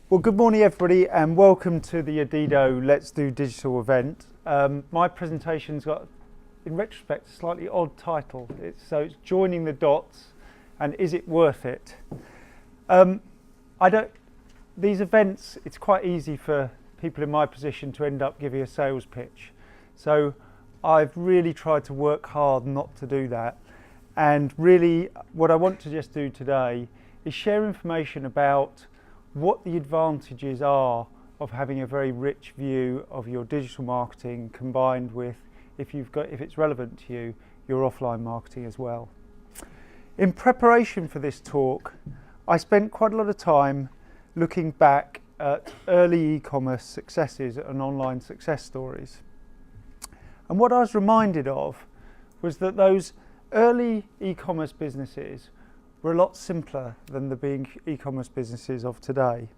Well, good morning everybody and welcome to the Adido Let's Do Digital event. My presentation's got, in retrospect, a slightly odd title. It's Joining the Dots and Is It Worth It? These events, it's quite easy for people in my position to end up giving a sales pitch. So I've really tried to work hard not to do that. And really what I want to just do today is share information about what the advantages are of having a very rich view of your digital marketing combined with, if it's relevant to you, your offline marketing as well. In preparation for this talk, I spent quite a lot of time looking back at early e-commerce successes and online success stories. And what I was reminded of was that those early e-commerce businesses were a lot simpler than the big e-commerce businesses of today.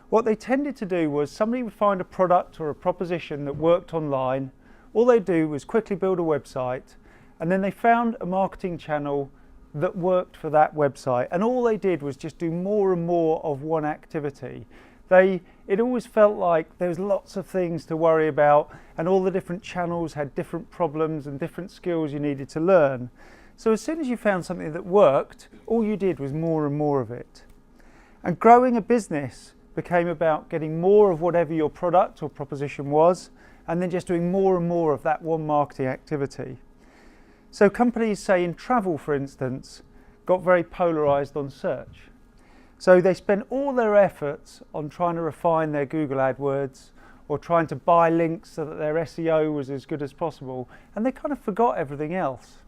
What they tended to do was somebody would find a product or a proposition that worked online. All they'd do was quickly build a website, and then they found a marketing channel that worked for that website, and all they did was just do more and more of one activity. It always felt like there was lots of things to worry about, and all the different channels had different problems and different skills you needed to learn. So as soon as you found something that worked, all you did was more and more of it. And growing a business became about getting more of whatever your product or proposition was, and then just doing more and more of that one marketing activity. So companies, say in travel for instance, got very polarized on search. So they spent all their efforts on trying to refine their Google AdWords or trying to buy links so that their SEO was as good as possible, and they kind of forgot everything else.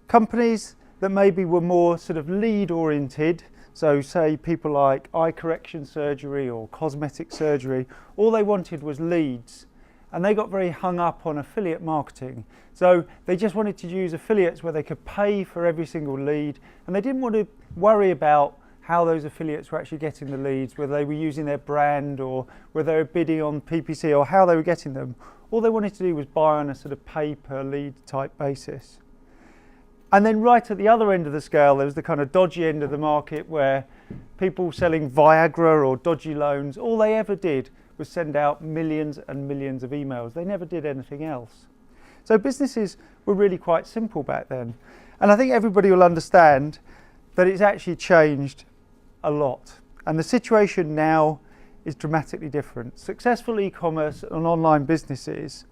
Companies that maybe were more sort of lead oriented, so say people like eye correction surgery or cosmetic surgery, all they wanted was leads, and they got very hung up on affiliate marketing. So they just wanted to use affiliates where they could pay for every single lead, and they didn't want to worry about how those affiliates were actually getting the leads, whether they were using their brand or whether they were bidding on PPC or how they were getting them. All they wanted to do was buy on a sort of pay per lead type basis. And then right at the other end of the scale, there was the kind of dodgy end of the market where people selling Viagra or dodgy loans, all they ever did was send out millions and millions of emails. They never did anything else. So businesses were really quite simple back then. And I think everybody will understand that it's actually changed a lot. And the situation now is dramatically different. Successful e-commerce and online businesses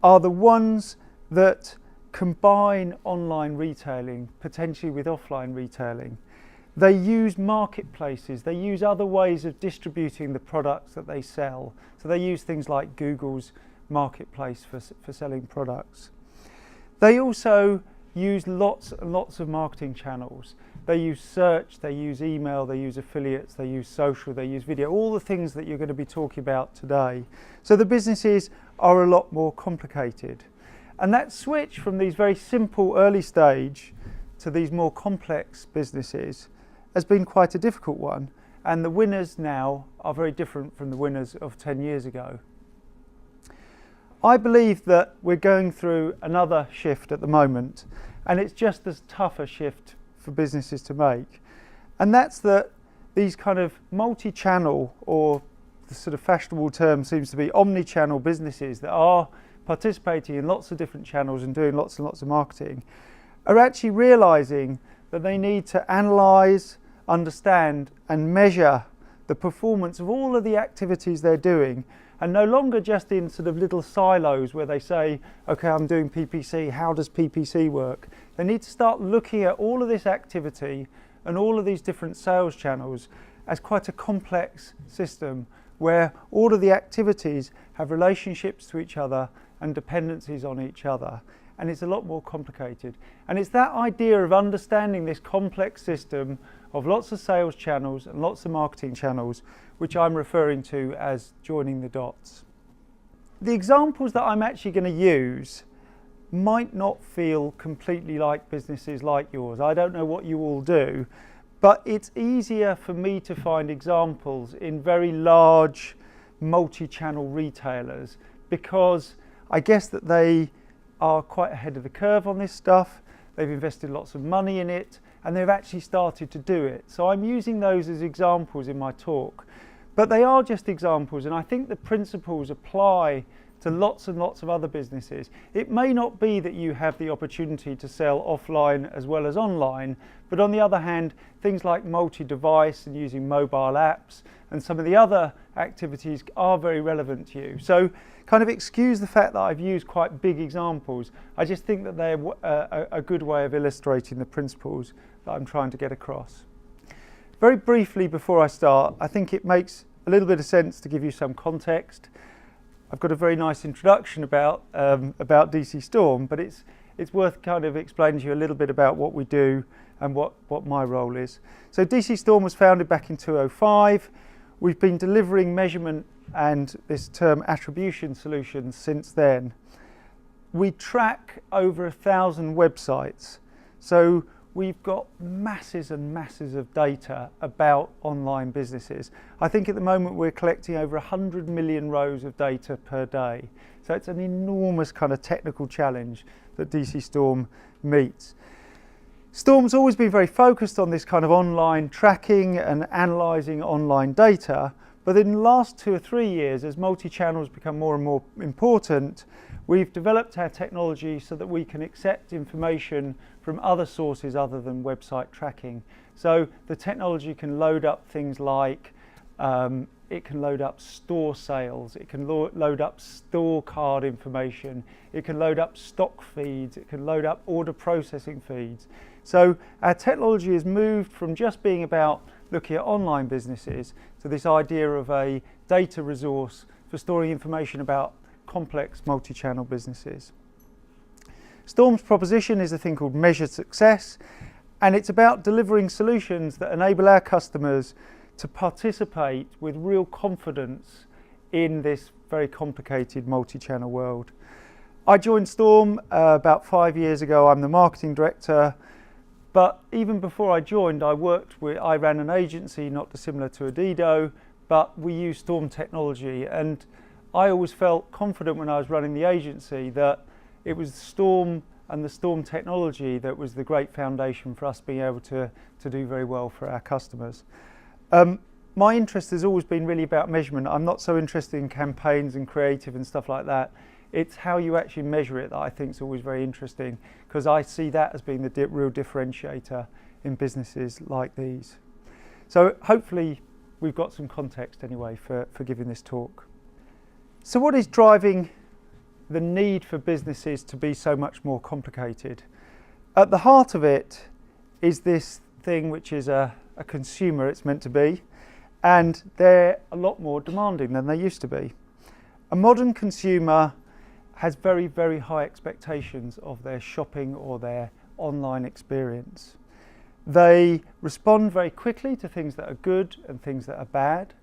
are the ones that combine online retailing potentially with offline retailing. They use marketplaces, they use other ways of distributing the products that they sell. So they use things like Google's marketplace for selling products. They also use lots and lots of marketing channels. They use search, they use email, they use affiliates, they use social, they use video, all the things that you're going to be talking about today. So the businesses are a lot more complicated. And that switch from these very simple early stage to these more complex businesses has been quite a difficult one. And the winners now are very different from the winners of 10 years ago. I believe that we're going through another shift at the moment, and it's just as tough a shift for businesses to make. And that's that these kind of multi-channel, or the sort of fashionable term seems to be omni-channel businesses that are participating in lots of different channels and doing lots and lots of marketing, are actually realizing that they need to analyze, understand and measure the performance of all of the activities they're doing, and no longer just in sort of little silos where they say, okay, I'm doing PPC, how does PPC work? They need to start looking at all of this activity and all of these different sales channels as quite a complex system where all of the activities have relationships to each other and dependencies on each other, and it's a lot more complicated. And it's that idea of understanding this complex system of lots of sales channels and lots of marketing channels which I'm referring to as joining the dots. The examples that I'm actually going to use might not feel completely like businesses like yours. I don't know what you all do, but it's easier for me to find examples in very large multi-channel retailers because I guess that they are quite ahead of the curve on this stuff. They've invested lots of money in it and they've actually started to do it. So I'm using those as examples in my talk. But they are just examples, and I think the principles apply to lots and lots of other businesses. It may not be that you have the opportunity to sell offline as well as online, but on the other hand, things like multi-device and using mobile apps and some of the other activities are very relevant to you. So kind of excuse the fact that I've used quite big examples. I just think that they're a good way of illustrating the principles that I'm trying to get across. Very briefly before I start, I think it makes a little bit of sense to give you some context. I've got a very nice introduction about DC Storm, but it's worth kind of explaining to you a little bit about what we do and what my role is. So DC Storm was founded back in 2005. We've been delivering measurement and this term attribution solutions since then. We track over 1,000 websites. So we've got masses and masses of data about online businesses. I think at the moment we're collecting over 100 million rows of data per day. So it's an enormous kind of technical challenge that DC Storm meets. Storm's always been very focused on this kind of online tracking and analysing online data, but in the last 2 or 3 years, as multi-channels become more and more important, we've developed our technology so that we can accept information from other sources other than website tracking. So the technology can load up things like, it can load up store sales, it can load up store card information, it can load up stock feeds, it can load up order processing feeds. So our technology has moved from just being about looking at online businesses to this idea of a data resource for storing information about complex multi-channel businesses. Storm's proposition is a thing called measured success, and it's about delivering solutions that enable our customers to participate with real confidence in this very complicated multi-channel world. I joined Storm about 5 years ago. I'm the marketing director, but even before I joined, I ran an agency not dissimilar to Adido, but we used Storm technology, and I always felt confident when I was running the agency that it was Storm and the Storm technology that was the great foundation for us being able to do very well for our customers. My interest has always been really about measurement. I'm not so interested in campaigns and creative and stuff like that. It's how you actually measure it that I think is always very interesting, because I see that as being the real differentiator in businesses like these. So hopefully we've got some context anyway for giving this talk. So what is driving the need for businesses to be so much more complicated? At the heart of it is this thing which is a consumer, it's meant to be, and they're a lot more demanding than they used to be. A modern consumer has very, very high expectations of their shopping or their online experience. They respond very quickly to things that are good and things that are bad.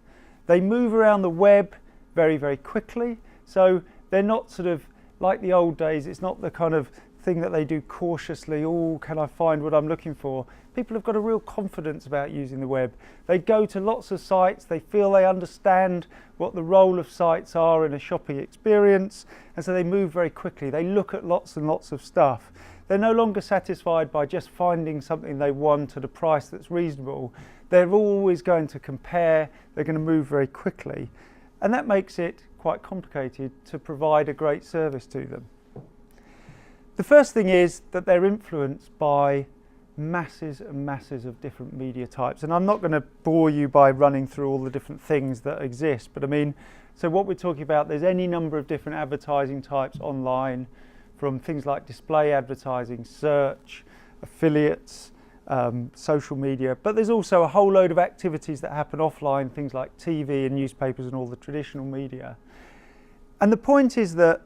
They move around the web very, very quickly. So they're not sort of like the old days. It's not the kind of thing that they do cautiously, oh, can I find what I'm looking for? People have got a real confidence about using the web. They go to lots of sites, they feel they understand what the role of sites are in a shopping experience, and so they move very quickly. They look at lots and lots of stuff. They're no longer satisfied by just finding something they want at a price that's reasonable. They're always going to compare, they're going to move very quickly, and that makes it quite complicated to provide a great service to them. The first thing is that they're influenced by masses and masses of different media types, and I'm not going to bore you by running through all the different things that exist, but I mean, so what we're talking about, there's any number of different advertising types online, from things like display advertising, search, affiliates, social media, but there's also a whole load of activities that happen offline, things like TV and newspapers and all the traditional media. And the point is that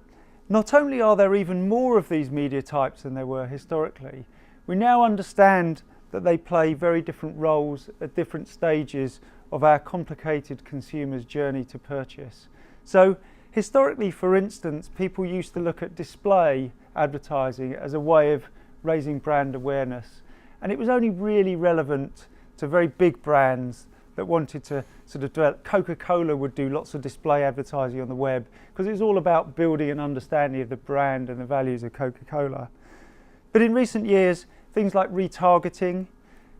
not only are there even more of these media types than there were historically, we now understand that they play very different roles at different stages of our complicated consumer's journey to purchase. So historically, for instance, people used to look at display advertising as a way of raising brand awareness, and it was only really relevant to very big brands that wanted to sort of develop. Coca-Cola would do lots of display advertising on the web because it was all about building an understanding of the brand and the values of Coca-Cola. But in recent years, things like retargeting,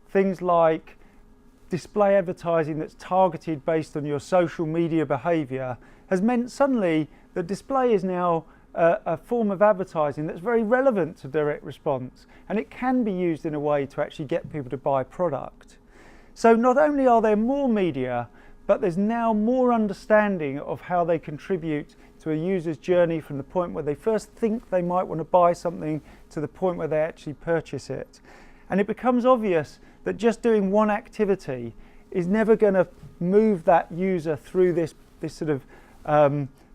things like display advertising that's targeted based on your social media behaviour has meant suddenly that display is now a form of advertising that's very relevant to direct response, and it can be used in a way to actually get people to buy product. So not only are there more media, but there's now more understanding of how they contribute to a user's journey from the point where they first think they might want to buy something to the point where they actually purchase it. And it becomes obvious that just doing one activity is never going to move that user through this sort of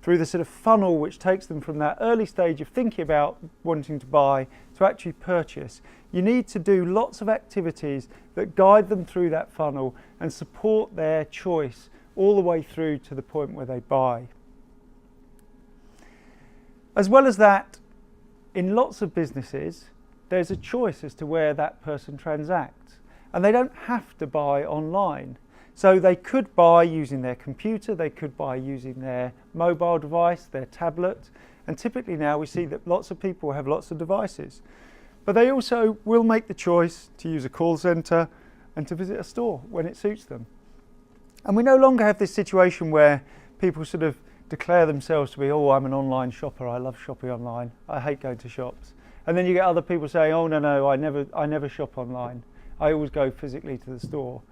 through the sort of funnel which takes them from that early stage of thinking about wanting to buy to actually purchase. You need to do lots of activities that guide them through that funnel and support their choice all the way through to the point where they buy. As well as that, in lots of businesses, there's a choice as to where that person transacts, and they don't have to buy online. So they could buy using their computer, they could buy using their mobile device, their tablet, and typically now we see that lots of people have lots of devices. But they also will make the choice to use a call centre and to visit a store when it suits them. And we no longer have this situation where people sort of declare themselves to be, oh, I'm an online shopper, I love shopping online, I hate going to shops. And then you get other people saying, oh no, I never shop online, I always go physically to the store.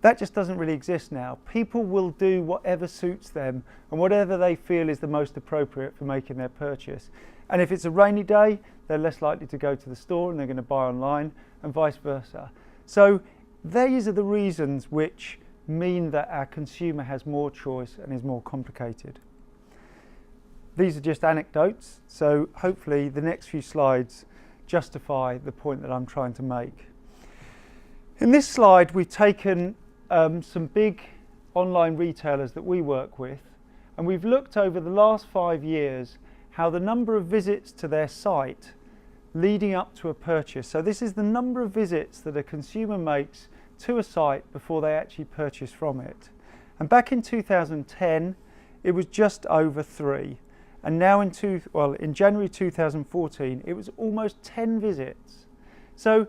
That just doesn't really exist now. People will do whatever suits them and whatever they feel is the most appropriate for making their purchase. And if it's a rainy day, they're less likely to go to the store and they're going to buy online, and vice versa. So these are the reasons which mean that our consumer has more choice and is more complicated. These are just anecdotes, so hopefully the next few slides justify the point that I'm trying to make. In this slide, we've taken some big online retailers that we work with, and we've looked over the last 5 years how the number of visits to their site leading up to a purchase. So this is the number of visits that a consumer makes to a site before they actually purchase from it. And back in 2010, it was just over 3. And now in January 2014, it was almost 10 visits. So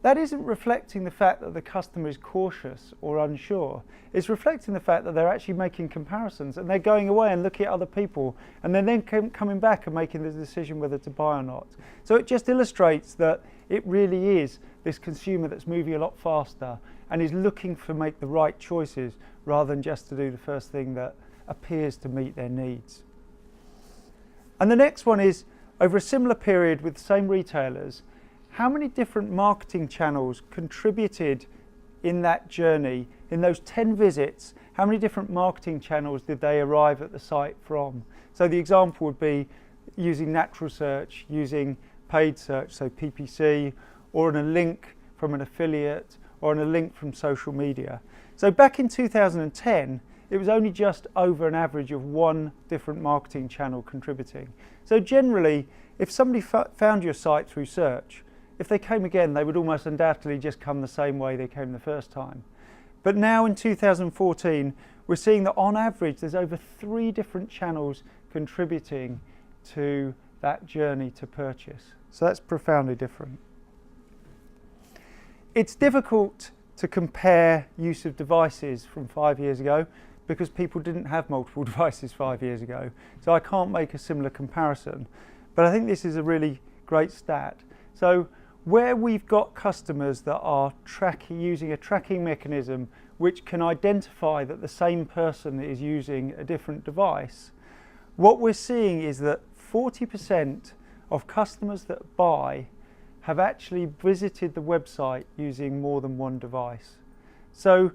that isn't reflecting the fact that the customer is cautious or unsure. It's reflecting the fact that they're actually making comparisons and they're going away and looking at other people and then coming back and making the decision whether to buy or not. So it just illustrates that it really is this consumer that's moving a lot faster and is looking to make the right choices rather than just to do the first thing that appears to meet their needs. And the next one is, over a similar period with the same retailers, how many different marketing channels contributed in that journey, in those 10 visits, how many different marketing channels did they arrive at the site from? So the example would be using natural search, using paid search, so PPC, or on a link from an affiliate, or on a link from social media. So back in 2010, it was only just over an average of 1 different marketing channel contributing. So generally, if somebody found your site through search, if they came again, they would almost undoubtedly just come the same way they came the first time. But now in 2014, we're seeing that on average, there's over 3 different channels contributing to that journey to purchase. So that's profoundly different. It's difficult to compare use of devices from 5 years ago because people didn't have multiple devices 5 years ago. So I can't make a similar comparison. But I think this is a really great stat. So where we've got customers that are using a tracking mechanism which can identify that the same person is using a different device, what we're seeing is that 40% of customers that buy have actually visited the website using more than one device. So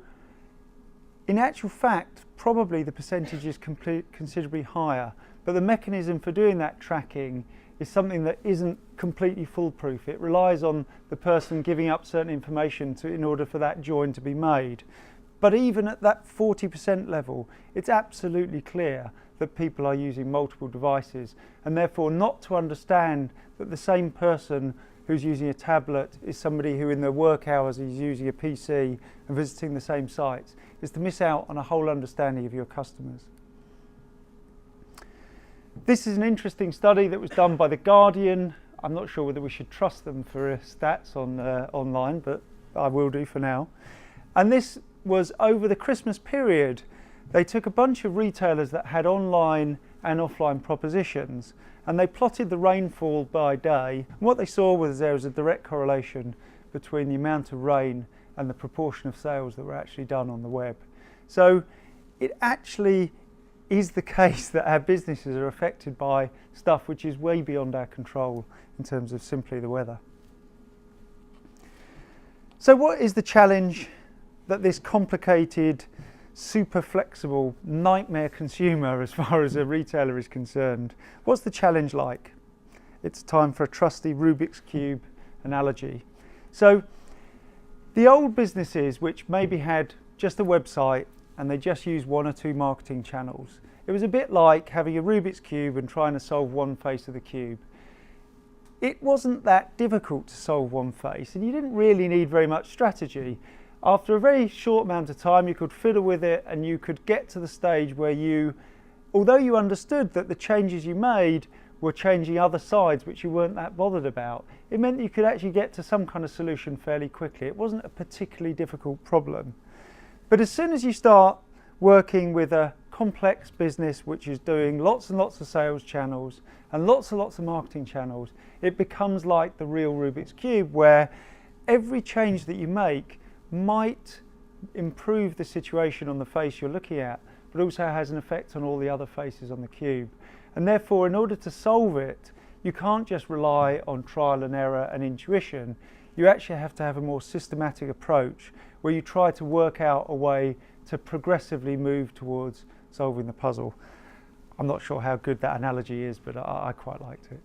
in actual fact, probably the percentage is considerably higher, but the mechanism for doing that tracking is something that isn't completely foolproof. It relies on the person giving up certain information in order for that join to be made. But even at that 40% level, it's absolutely clear that people are using multiple devices, and therefore not to understand that the same person who's using a tablet is somebody who in their work hours is using a PC and visiting the same sites is to miss out on a whole understanding of your customers. This is an interesting study that was done by The Guardian. I'm not sure whether we should trust them for stats online, but I will do for now. And this was over the Christmas period, they took a bunch of retailers that had online and offline propositions and they plotted the rainfall by day. And what they saw was there was a direct correlation between the amount of rain and the proportion of sales that were actually done on the web. So it actually is the case that our businesses are affected by stuff which is way beyond our control in terms of simply the weather. So what is the challenge that this complicated, super flexible nightmare consumer, as far as a retailer is concerned, what's the challenge like? It's time for a trusty Rubik's Cube analogy. So the old businesses which maybe had just a website and they just used one or two marketing channels, it was a bit like having a Rubik's Cube and trying to solve one face of the cube. It wasn't that difficult to solve one face and you didn't really need very much strategy. After a very short amount of time you could fiddle with it and you could get to the stage where you, although you understood that the changes you made were changing other sides which you weren't that bothered about, it meant you could actually get to some kind of solution fairly quickly. It wasn't a particularly difficult problem. But as soon as you start working with a complex business which is doing lots and lots of sales channels and lots of marketing channels, it becomes like the real Rubik's Cube, where every change that you make might improve the situation on the face you're looking at, but also has an effect on all the other faces on the cube. And therefore, in order to solve it, you can't just rely on trial and error and intuition. You actually have to have a more systematic approach where you try to work out a way to progressively move towards solving the puzzle. I'm not sure how good that analogy is, but I quite liked it.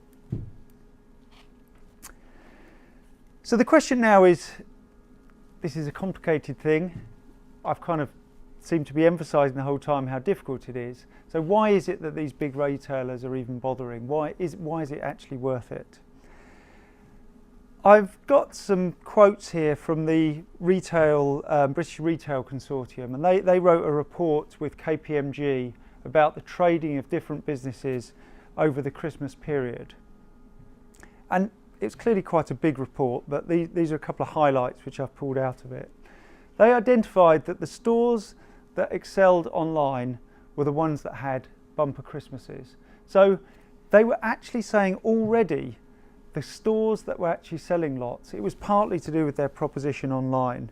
So the question now is, this is a complicated thing. I've kind of seemed to be emphasising the whole time how difficult it is. So why is it that these big retailers are even bothering? Why is it actually worth it? I've got some quotes here from the British Retail Consortium, and they wrote a report with KPMG about the trading of different businesses over the Christmas period. And it's clearly quite a big report, but these are a couple of highlights which I've pulled out of it. They identified that the stores that excelled online were the ones that had bumper Christmases. So they were actually saying already the stores that were actually selling lots, it was partly to do with their proposition online.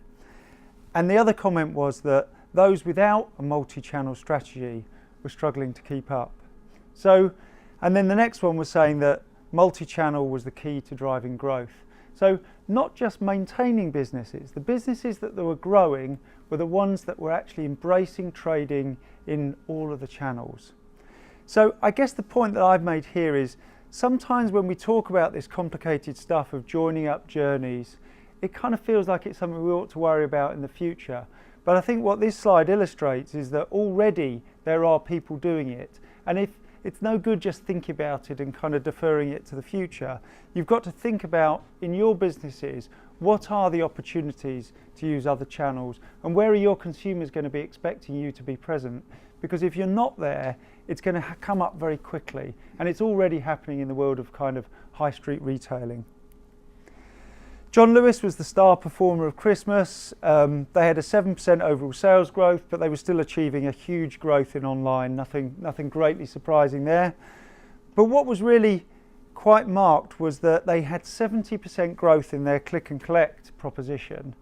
And the other comment was that those without a multi-channel strategy were struggling to keep up. So, and then the next one was saying that multi-channel was the key to driving growth. So not just maintaining businesses, the businesses that they were growing were the ones that were actually embracing trading in all of the channels. So I guess the point that I've made here is sometimes when we talk about this complicated stuff of joining up journeys, it kind of feels like it's something we ought to worry about in the future. But I think what this slide illustrates is that already there are people doing it. And if it's no good just thinking about it and kind of deferring it to the future, you've got to think about in your businesses, what are the opportunities to use other channels and where are your consumers going to be expecting you to be present? Because if you're not there, it's going to come up very quickly, and it's already happening in the world of kind of high street retailing. John Lewis was the star performer of Christmas. They had a 7% overall sales growth, but they were still achieving a huge growth in online, nothing greatly surprising there. But what was really quite marked was that they had 70% growth in their click and collect proposition.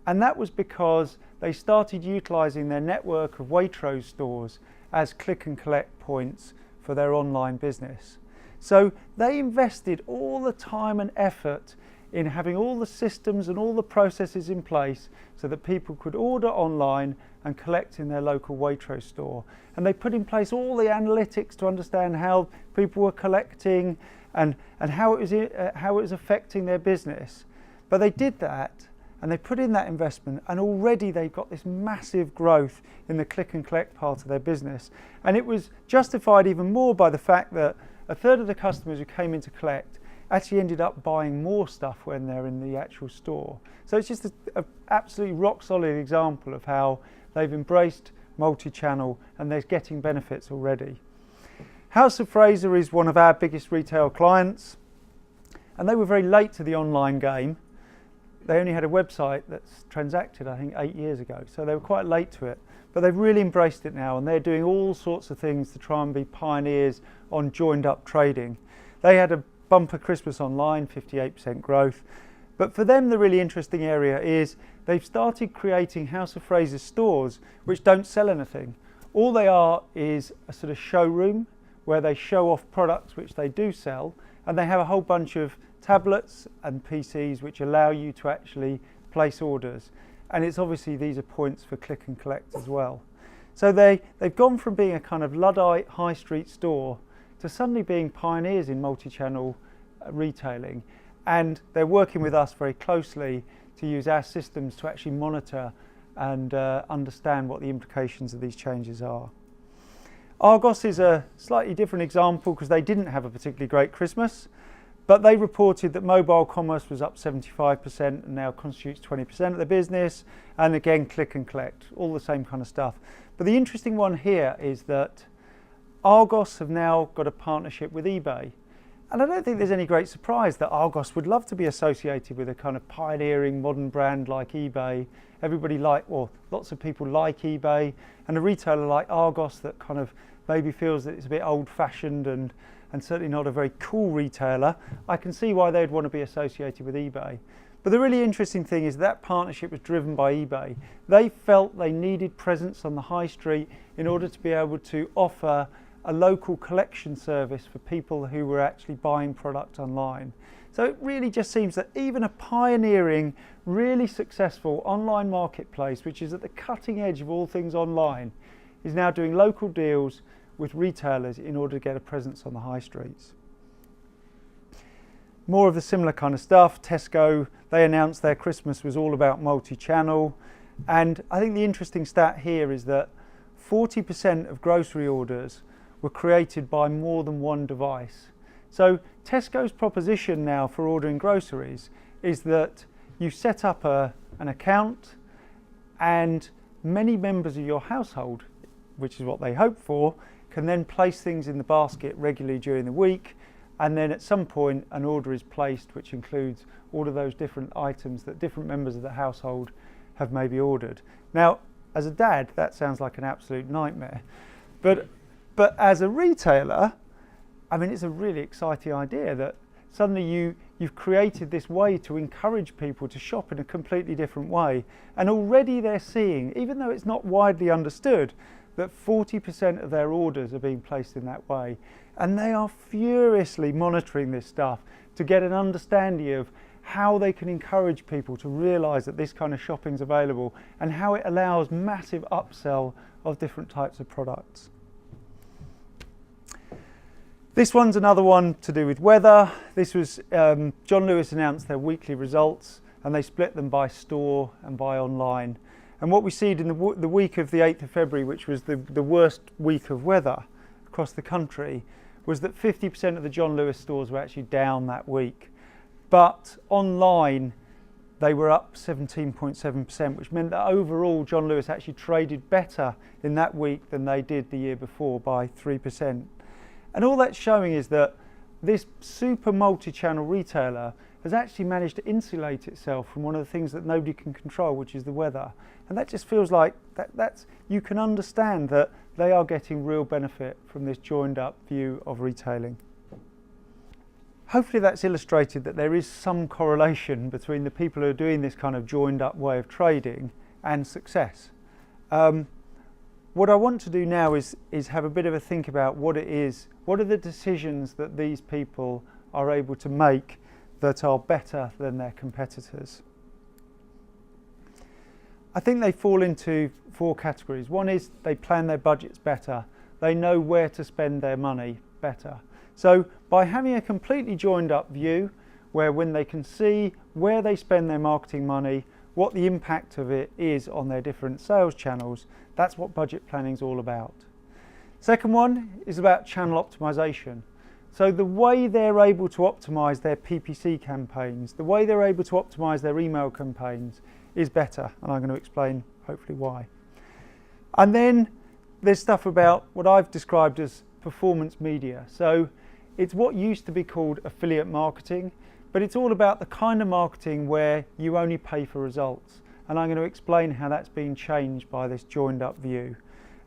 And that was because they started utilising their network of Waitrose stores as click and collect points for their online business. So they invested all the time and effort in having all the systems and all the processes in place so that people could order online and collect in their local Waitrose store. And they put in place all the analytics to understand how people were collecting and how it was affecting their business. But they did that, and they put in that investment, and already they got this massive growth in the click and collect part of their business. And it was justified even more by the fact that a third of the customers who came in to collect actually ended up buying more stuff when they're in the actual store. So it's just an absolutely rock solid example of how they've embraced multi-channel and they're getting benefits already. House of Fraser is one of our biggest retail clients, and they were very late to the online game. they only had a website that's transacted, I think, 8 years ago. So they were quite late to it. But they've really embraced it now, and they're doing all sorts of things to try and be pioneers on joined up trading. They had a bumper Christmas online, 58% growth. But for them, the really interesting area is they've started creating House of Frasers stores which don't sell anything. All they are is a sort of showroom where they show off products which they do sell, and they have a whole bunch of tablets and PCs which allow you to actually place orders. And it's obviously these are points for click and collect as well. So they've gone from being a kind of Luddite high street store to suddenly being pioneers in multi-channel retailing. And they're working with us very closely to use our systems to actually monitor and understand what the implications of these changes are. Argos is a slightly different example because they didn't have a particularly great Christmas, but they reported that mobile commerce was up 75% and now constitutes 20% of the business, and again click and collect, all the same kind of stuff. But the interesting one here is that Argos have now got a partnership with eBay. And I don't think there's any great surprise that Argos would love to be associated with a kind of pioneering modern brand like eBay. Lots of people like eBay, and a retailer like Argos that kind of maybe feels that it's a bit old-fashioned and certainly not a very cool retailer, I can see why they'd want to be associated with eBay. But the really interesting thing is that partnership was driven by eBay. They felt they needed presence on the high street in order to be able to offer a local collection service for people who were actually buying product online. So it really just seems that even a pioneering, really successful online marketplace, which is at the cutting edge of all things online, is now doing local deals with retailers in order to get a presence on the high streets. More of the similar kind of stuff. Tesco, they announced their Christmas was all about multi-channel, and I think the interesting stat here is that 40% of grocery orders were created by more than one device. So Tesco's proposition now for ordering groceries is that you set up an account, and many members of your household, which is what they hope for, can then place things in the basket regularly during the week, and then at some point an order is placed which includes all of those different items that different members of the household have maybe ordered. Now, as a dad, that sounds like an absolute nightmare, but as a retailer, I mean, it's a really exciting idea that suddenly you've created this way to encourage people to shop in a completely different way, and already they're seeing, even though it's not widely understood, that 40% of their orders are being placed in that way. And they are furiously monitoring this stuff to get an understanding of how they can encourage people to realise that this kind of shopping is available, and how it allows massive upsell of different types of products. This one's another one to do with weather. This was, John Lewis announced their weekly results, and they split them by store and by online. And what we see in the week of the 8th of February, which was the worst week of weather across the country, was that 50% of the John Lewis stores were actually down that week. But online, they were up 17.7%, which meant that overall John Lewis actually traded better in that week than they did the year before by 3%. And all that's showing is that this super multi-channel retailer has actually managed to insulate itself from one of the things that nobody can control, which is the weather. And that just feels like you can understand that they are getting real benefit from this joined up view of retailing. Hopefully that's illustrated that there is some correlation between the people who are doing this kind of joined up way of trading and success. What I want to do now is have a bit of a think about what are the decisions that these people are able to make that are better than their competitors. I think they fall into 4 categories. One is they plan their budgets better. They know where to spend their money better. So by having a completely joined up view, where when they can see where they spend their marketing money, what the impact of it is on their different sales channels, that's what budget planning is all about. Second one is about channel optimization. So the way they're able to optimize their PPC campaigns, the way they're able to optimize their email campaigns is better, and I'm going to explain hopefully why. And then there's stuff about what I've described as performance media. So it's what used to be called affiliate marketing, but it's all about the kind of marketing where you only pay for results. And I'm going to explain how that's been changed by this joined up view.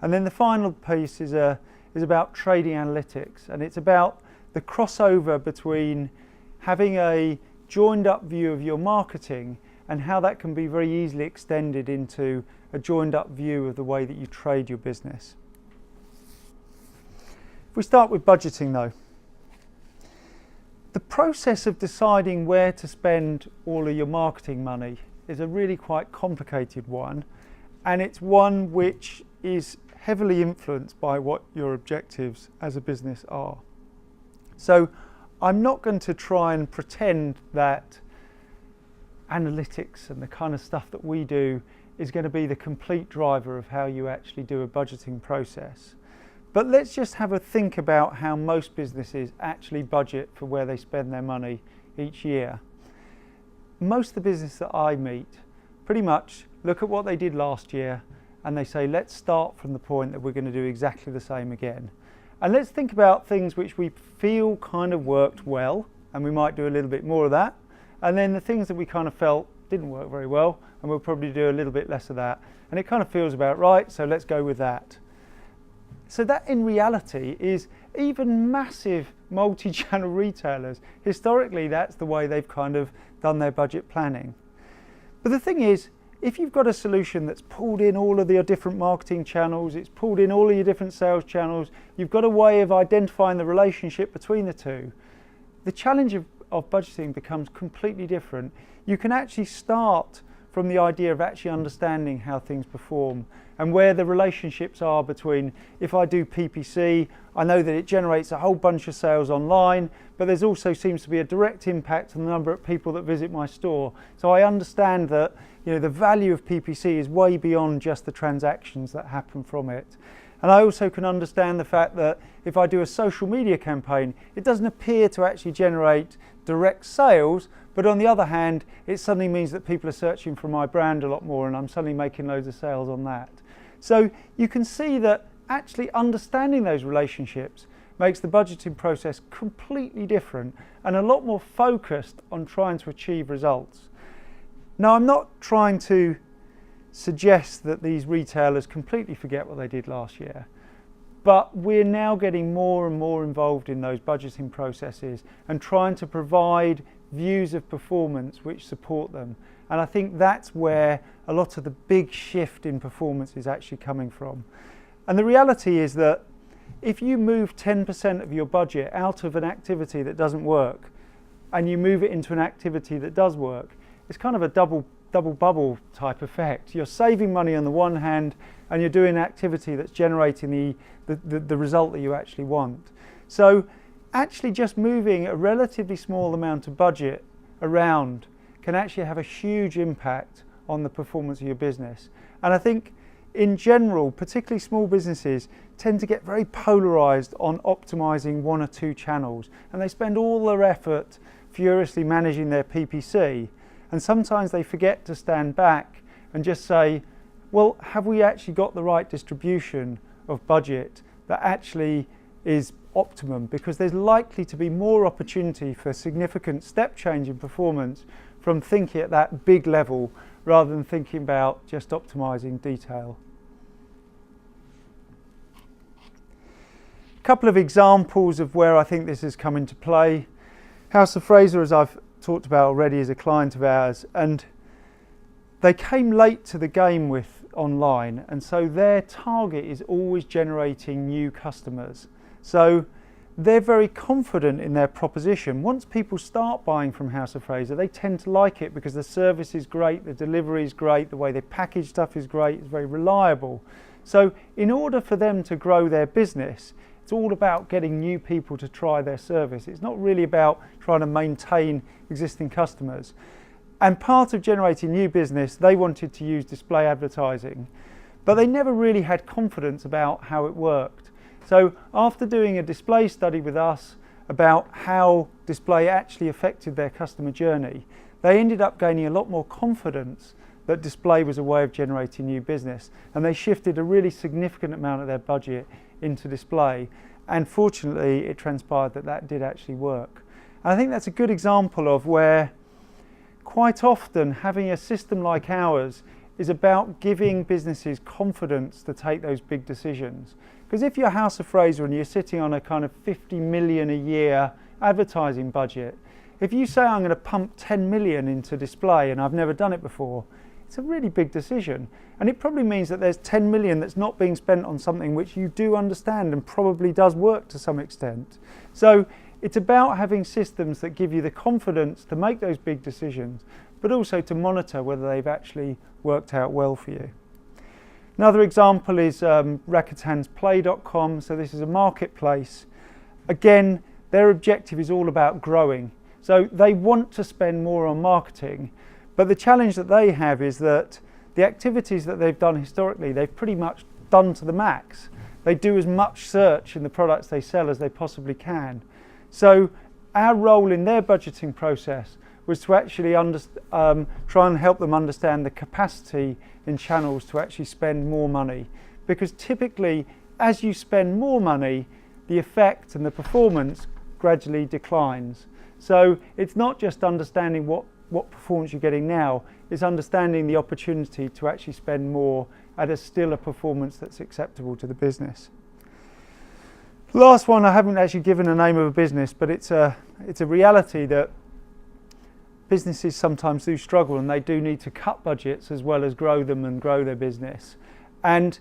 And then the final piece is about trading analytics, and it's about the crossover between having a joined up view of your marketing and how that can be very easily extended into a joined up view of the way that you trade your business. If we start with budgeting though, the process of deciding where to spend all of your marketing money is a really quite complicated one, and it's one which is heavily influenced by what your objectives as a business are. So I'm not going to try and pretend that analytics and the kind of stuff that we do is going to be the complete driver of how you actually do a budgeting process. But let's just have a think about how most businesses actually budget for where they spend their money each year. Most of the business that I meet pretty much look at what they did last year and they say, let's start from the point that we're going to do exactly the same again. And let's think about things which we feel kind of worked well, and we might do a little bit more of that. And then the things that we kind of felt didn't work very well, and we'll probably do a little bit less of that. And it kind of feels about right, so let's go with that. So that in reality is even massive multi-channel retailers. Historically, that's the way they've kind of done their budget planning. But the thing is, if you've got a solution that's pulled in all of your different marketing channels, it's pulled in all of your different sales channels, you've got a way of identifying the relationship between the two, the challenge of budgeting becomes completely different. You can actually start from the idea of actually understanding how things perform and where the relationships are between, if I do PPC, I know that it generates a whole bunch of sales online, but there's also seems to be a direct impact on the number of people that visit my store. So I understand that, you know, the value of PPC is way beyond just the transactions that happen from it. And I also can understand the fact that if I do a social media campaign, it doesn't appear to actually generate direct sales, but on the other hand, it suddenly means that people are searching for my brand a lot more and I'm suddenly making loads of sales on that. So you can see that actually understanding those relationships makes the budgeting process completely different and a lot more focused on trying to achieve results. Now, I'm not trying to suggest that these retailers completely forget what they did last year, but we're now getting more and more involved in those budgeting processes and trying to provide views of performance which support them. And I think that's where a lot of the big shift in performance is actually coming from. And the reality is that if you move 10% of your budget out of an activity that doesn't work and you move it into an activity that does work, it's kind of a double bubble type effect. You're saving money on the one hand and you're doing an activity that's generating the result that you actually want. So actually just moving a relatively small amount of budget around can actually have a huge impact on the performance of your business. And I think in general, particularly small businesses tend to get very polarized on optimizing one or two channels, and they spend all their effort furiously managing their PPC, and sometimes they forget to stand back and just say, well, have we actually got the right distribution of budget that actually is optimum? Because there's likely to be more opportunity for significant step change in performance from thinking at that big level rather than thinking about just optimizing detail. A couple of examples of where I think this has come into play. House of Fraser, as I've talked about already, is a client of ours, and they came late to the game with online, and so their target is always generating new customers. So they're very confident in their proposition. Once people start buying from House of Fraser, they tend to like it because the service is great, the delivery is great, the way they package stuff is great, it's very reliable. So in order for them to grow their business, it's all about getting new people to try their service. It's not really about trying to maintain existing customers. And part of generating new business, they wanted to use display advertising, but they never really had confidence about how it worked. So after doing a display study with us about how display actually affected their customer journey, they ended up gaining a lot more confidence that display was a way of generating new business, and they shifted a really significant amount of their budget into display, and fortunately it transpired that that did actually work. And I think that's a good example of where quite often having a system like ours is about giving businesses confidence to take those big decisions. Because if you're House of Fraser and you're sitting on a kind of 50 million a year advertising budget, if you say I'm going to pump 10 million into display and I've never done it before, it's a really big decision. And it probably means that there's 10 million that's not being spent on something which you do understand and probably does work to some extent. So it's about having systems that give you the confidence to make those big decisions, but also to monitor whether they've actually worked out well for you. Another example is Rakuten'sPlay.com. So this is a marketplace. Again, their objective is all about growing. So they want to spend more on marketing, but the challenge that they have is that the activities that they've done historically, they've pretty much done to the max. They do as much search in the products they sell as they possibly can. So our role in their budgeting process was to actually try and help them understand the capacity in channels to actually spend more money. Because typically, as you spend more money, the effect and the performance gradually declines. So it's not just understanding what performance you're getting now, it's understanding the opportunity to actually spend more at still a performance that's acceptable to the business. The last one, I haven't actually given a name of a business, but it's a reality that businesses sometimes do struggle and they do need to cut budgets as well as grow them and grow their business. And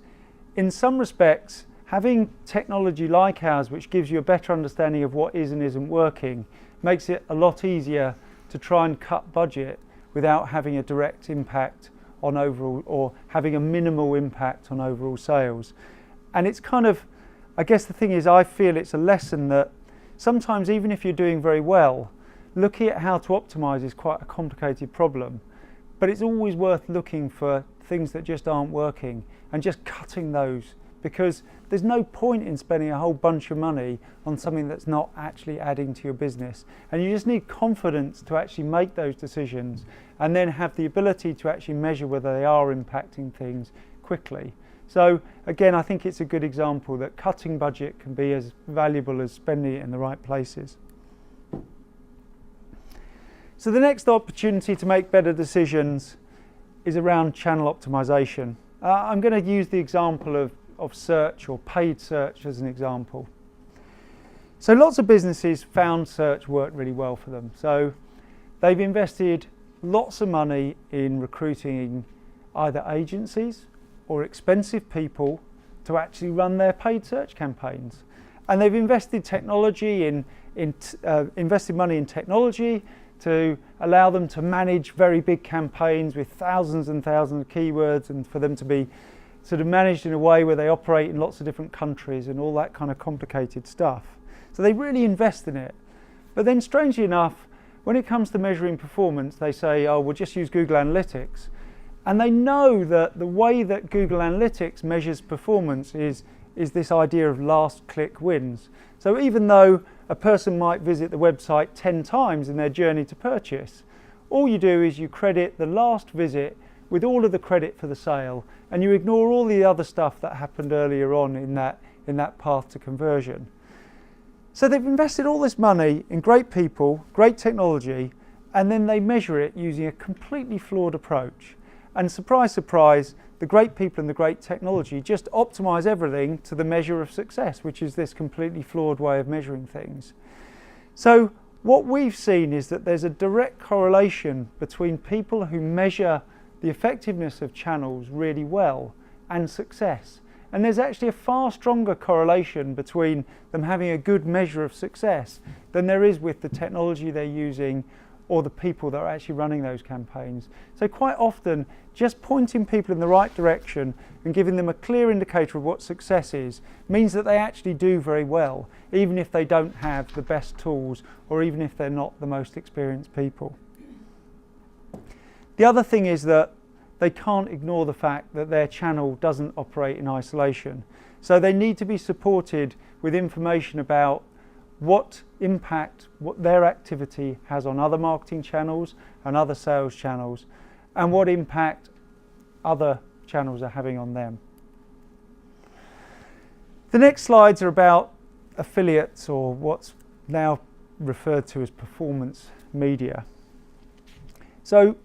in some respects, having technology like ours, which gives you a better understanding of what is and isn't working, makes it a lot easier to try and cut budget without having a direct impact on overall, or having a minimal impact on overall sales. And it's kind of, I guess the thing is, I feel it's a lesson that sometimes even if you're doing very well, looking at how to optimize is quite a complicated problem, but it's always worth looking for things that just aren't working and just cutting those, because there's no point in spending a whole bunch of money on something that's not actually adding to your business. And you just need confidence to actually make those decisions and then have the ability to actually measure whether they are impacting things quickly. So again, I think it's a good example that cutting budget can be as valuable as spending it in the right places. So the next opportunity to make better decisions is around channel optimization. I'm going to use the example of search or paid search as an example. So lots of businesses found search worked really well for them. So they've invested lots of money in recruiting either agencies or expensive people to actually run their paid search campaigns. And they've invested invested money in technology to allow them to manage very big campaigns with thousands and thousands of keywords, and for them to be sort of managed in a way where they operate in lots of different countries and all that kind of complicated stuff. So they really invest in it. But then strangely enough, when it comes to measuring performance, they say, oh, we'll just use Google Analytics. And they know that the way that Google Analytics measures performance is this idea of last click wins. So even though a person might visit the website 10 times in their journey to purchase, all you do is you credit the last visit with all of the credit for the sale, and you ignore all the other stuff that happened earlier on in that path to conversion. So they've invested all this money in great people, great technology, and then they measure it using a completely flawed approach. And surprise, surprise, the great people and the great technology just optimize everything to the measure of success, which is this completely flawed way of measuring things. So what we've seen is that there's a direct correlation between people who measure the effectiveness of channels really well and success. And there's actually a far stronger correlation between them having a good measure of success than there is with the technology they're using or the people that are actually running those campaigns. So quite often, just pointing people in the right direction and giving them a clear indicator of what success is means that they actually do very well, even if they don't have the best tools or even if they're not the most experienced people. The other thing is that they can't ignore the fact that their channel doesn't operate in isolation. So they need to be supported with information about what impact what their activity has on other marketing channels and other sales channels, and what impact other channels are having on them. The next slides are about affiliates, or what's now referred to as performance media. So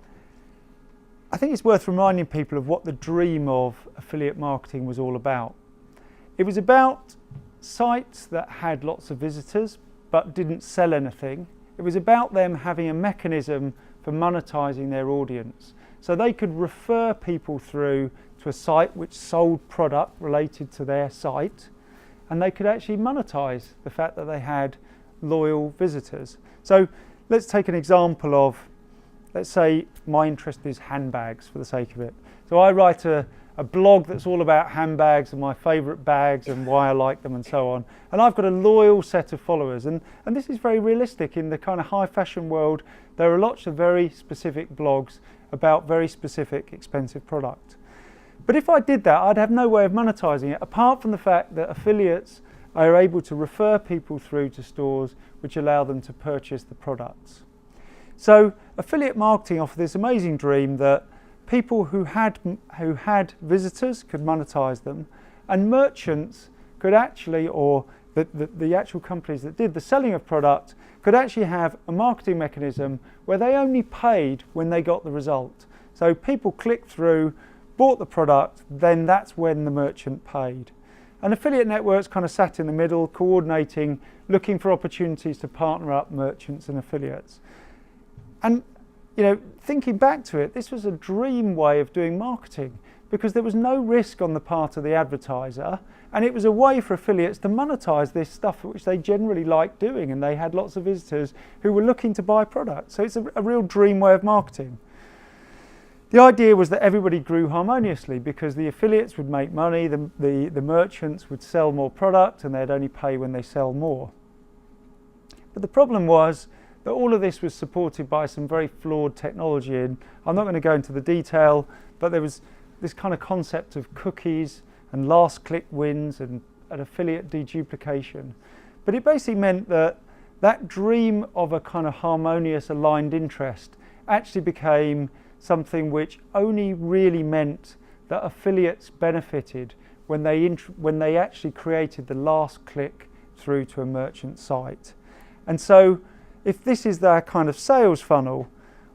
I think it's worth reminding people of what the dream of affiliate marketing was all about. It was about sites that had lots of visitors but didn't sell anything. It was about them having a mechanism for monetizing their audience. So they could refer people through to a site which sold product related to their site, and they could actually monetize the fact that they had loyal visitors. So let's take an example of, let's say my interest is handbags for the sake of it. So I write a blog that's all about handbags and my favourite bags and why I like them and so on. And I've got a loyal set of followers. And this is very realistic in the kind of high fashion world. There are lots of very specific blogs about very specific expensive product. But if I did that, I'd have no way of monetizing it apart from the fact that affiliates are able to refer people through to stores which allow them to purchase the products. So affiliate marketing offered this amazing dream that people who had visitors could monetize them, and merchants could actually, or the actual companies that did the selling of product, could actually have a marketing mechanism where they only paid when they got the result. So people clicked through, bought the product, then that's when the merchant paid. And affiliate networks kind of sat in the middle, coordinating, looking for opportunities to partner up merchants and affiliates. And thinking back to it, this was a dream way of doing marketing because there was no risk on the part of the advertiser, and it was a way for affiliates to monetize this stuff which they generally liked doing, and they had lots of visitors who were looking to buy products. So it's a real dream way of marketing. The idea was that everybody grew harmoniously because the affiliates would make money, the merchants would sell more product, and they'd only pay when they sell more. But the problem was that all of this was supported by some very flawed technology, and I'm not going to go into the detail, but there was this kind of concept of cookies and last click wins and an affiliate deduplication. But it basically meant that that dream of a kind of harmonious aligned interest actually became something which only really meant that affiliates benefited when they actually created the last click through to a merchant site. And so if this is their kind of sales funnel,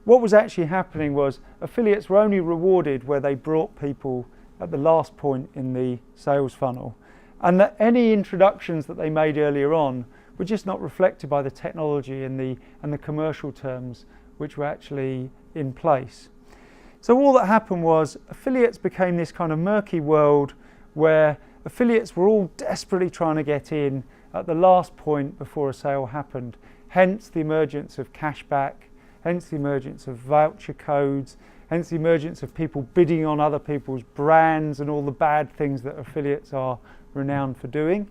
what was actually happening was affiliates were only rewarded where they brought people at the last point in the sales funnel, and that any introductions that they made earlier on were just not reflected by the technology and the commercial terms which were actually in place. So all that happened was affiliates became this kind of murky world where affiliates were all desperately trying to get in at the last point before a sale happened. Hence the emergence of cashback, hence the emergence of voucher codes, hence the emergence of people bidding on other people's brands and all the bad things that affiliates are renowned for doing.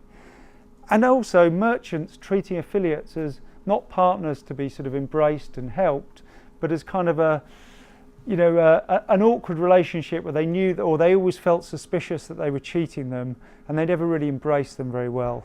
And also merchants treating affiliates as not partners to be sort of embraced and helped, but as kind of an awkward relationship where they knew that, or they always felt suspicious that they were cheating them, and they never really embraced them very well.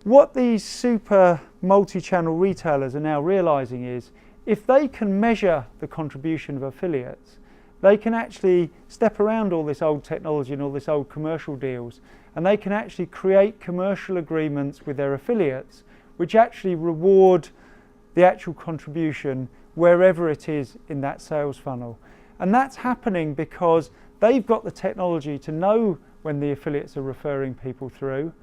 What these super multi-channel retailers are now realizing is if they can measure the contribution of affiliates, they can actually step around all this old technology and all this old commercial deals, and they can actually create commercial agreements with their affiliates which actually reward the actual contribution wherever it is in that sales funnel. And that's happening because they've got the technology to know when the affiliates are referring people through,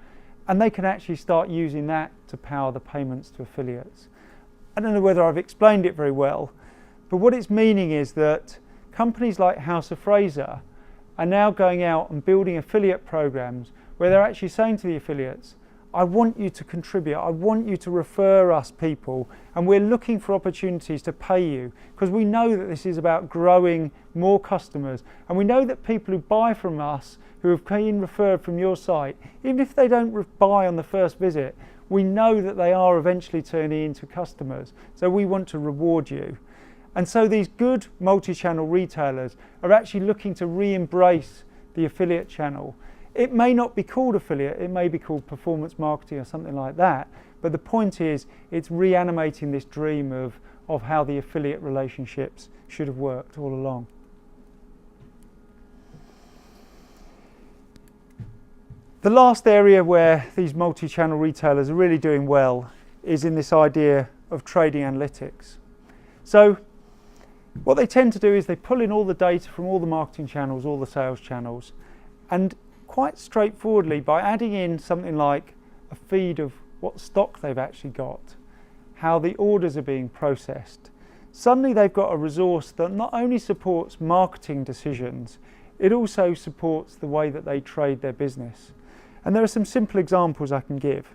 and they can actually start using that to power the payments to affiliates. I don't know whether I've explained it very well, but what it's meaning is that companies like House of Fraser are now going out and building affiliate programs where they're actually saying to the affiliates, I want you to contribute, I want you to refer us people, and we're looking for opportunities to pay you because we know that this is about growing more customers, and we know that people who buy from us, who have been referred from your site, even if they don't buy on the first visit, we know that they are eventually turning into customers, so we want to reward you. And so these good multi-channel retailers are actually looking to re-embrace the affiliate channel. It may not be called affiliate, it may be called performance marketing or something like that, but the point is it's reanimating this dream of how the affiliate relationships should have worked all along. The last area where these multi-channel retailers are really doing well is in this idea of trading analytics. So what they tend to do is they pull in all the data from all the marketing channels, all the sales channels, and quite straightforwardly, by adding in something like a feed of what stock they've actually got, how the orders are being processed, suddenly they've got a resource that not only supports marketing decisions, it also supports the way that they trade their business. And there are some simple examples I can give.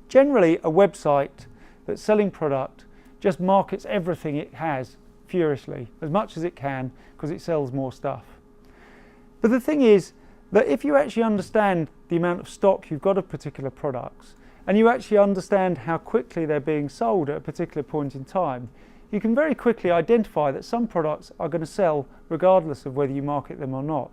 Generally, a website that's selling product just markets everything it has furiously, as much as it can, because it sells more stuff. But the thing is that if you actually understand the amount of stock you've got of particular products, and you actually understand how quickly they're being sold at a particular point in time, you can very quickly identify that some products are going to sell regardless of whether you market them or not.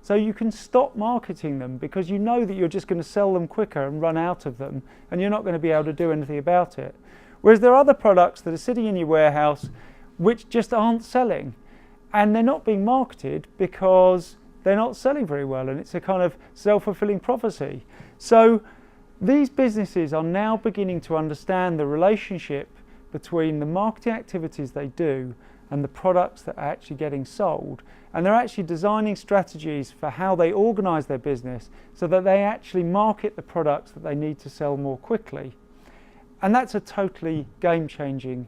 So you can stop marketing them because you know that you're just going to sell them quicker and run out of them, and you're not going to be able to do anything about it. Whereas there are other products that are sitting in your warehouse which just aren't selling, and they're not being marketed because they're not selling very well, and it's a kind of self-fulfilling prophecy. So these businesses are now beginning to understand the relationship between the marketing activities they do and the products that are actually getting sold, and they're actually designing strategies for how they organise their business so that they actually market the products that they need to sell more quickly. And that's a totally game-changing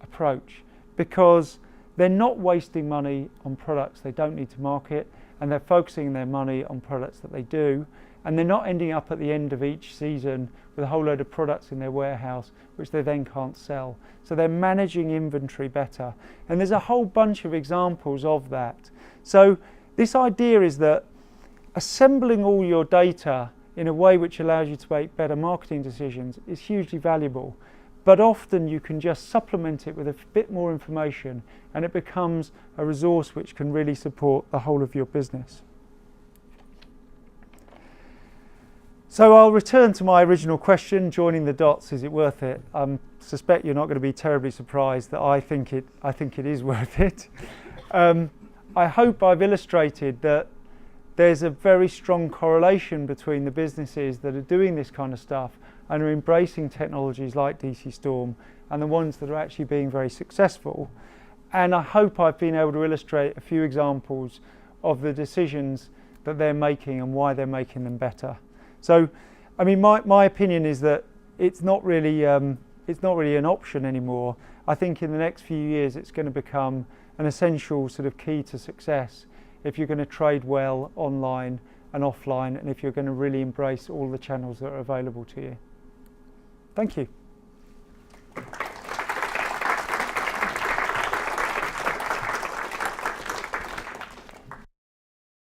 approach, because they're not wasting money on products they don't need to market, and they're focusing their money on products that they do, and they're not ending up at the end of each season with a whole load of products in their warehouse which they then can't sell. So they're managing inventory better, and there's a whole bunch of examples of that. So this idea is that assembling all your data in a way which allows you to make better marketing decisions is hugely valuable, but often you can just supplement it with a bit more information, and it becomes a resource which can really support the whole of your business. So I'll return to my original question, joining the dots, is it worth it? I suspect you're not going to be terribly surprised that I think it is worth it. I hope I've illustrated that there's a very strong correlation between the businesses that are doing this kind of stuff and are embracing technologies like DC Storm and the ones that are actually being very successful. And I hope I've been able to illustrate a few examples of the decisions that they're making and why they're making them better. So, I mean, my opinion is that it's not really an option anymore. I think in the next few years it's going to become an essential sort of key to success if you're going to trade well online and offline, and if you're going to really embrace all the channels that are available to you. Thank you.